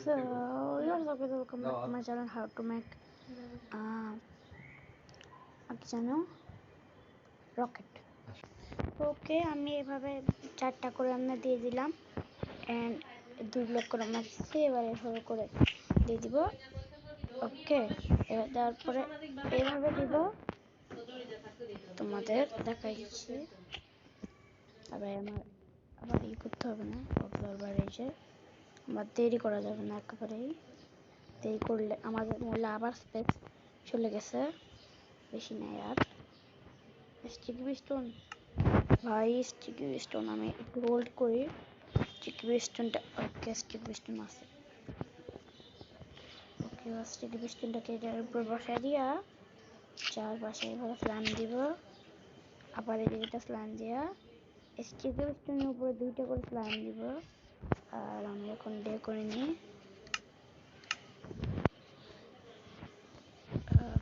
So, welcome back to my channel how to make rocket. ওকে আমি এভাবে চারটা করে আমরা দিয়ে দিলাম এন্ড 2 ব্লক করে আমরা এবারে এভাবে করে দিয়ে দিব। ওকে এবার দেওয়ার পরে এইভাবে দিব, তোমাদের দেখাচ্ছি। আবার আবার করতে হবে না, অবজারভার এসে আমার দেরি করা যাবে না, একেবারেই দেরি করলে আমাদের মূল্য আবার স্পেস চলে গেছে, বেশি নেই আর। স্টিকি পিস্টন ভাই, স্টিকি পিস্টন আমি একটু হোল্ড করি স্টিকি পিস্টনটা। ওকে স্টিকি পিস্টন আছে। ওকে স্টিকি পিস্টনটাকে এটার উপর বসায় দিয়া চারপাশে এভাবে স্ল্যাম দিব, আবার এদিকে স্ল্যাম দিয়া স্টিকি পিস্টনের উপরে 2টা করে স্ল্যাম দিব। আর আমি এখন ডে করে নিই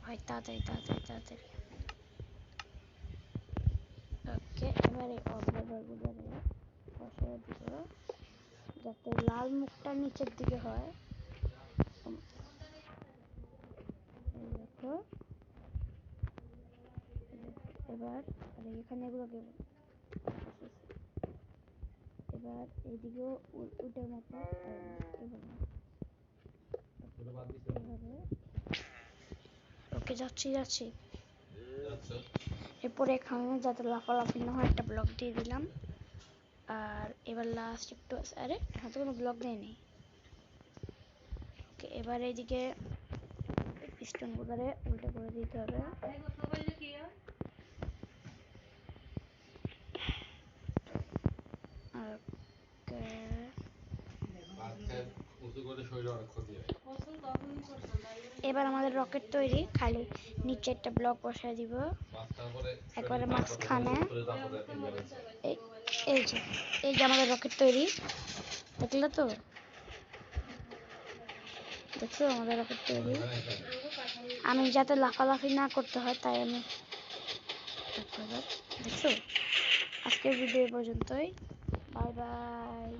ভাই, তাড়াতাড়ি তাড়াতাড়ি তাড়াতাড়ি। ওকে এবার এই অবজারভারগুলো বসায় দিব যাতে লাল মুখটা নিচের দিকে হয়। দেখো এবার এখানে এগুলোকে এবার এইদিকেও উটের মতো ওকে যাচ্ছি যাচ্ছি। এরপরে এখানে যাতে লাফালাফি না হয় একটা ব্লক দিয়ে দিলাম। আর এবার লাস্ট একটু, আরে এখানে তো কোনো ব্লক দেয়নি। ওকে এবার এইদিকে পিস্টন গুলারে উল্টে করে দিতে হবে। এবার আমাদের রকেট তৈরি, খালি নিচে একটা ব্লক বসায় দিব একবারে মাঝখানে। এই যে আমাদের রকেট তৈরি, দেখলে তো? দেখছো আমাদের রকেট তৈরি। আমি যাতে লাফালাফি না করতে হয় তাই আমি দেখছো। আজকের ভিডিও পর্যন্তই, বাই বাই।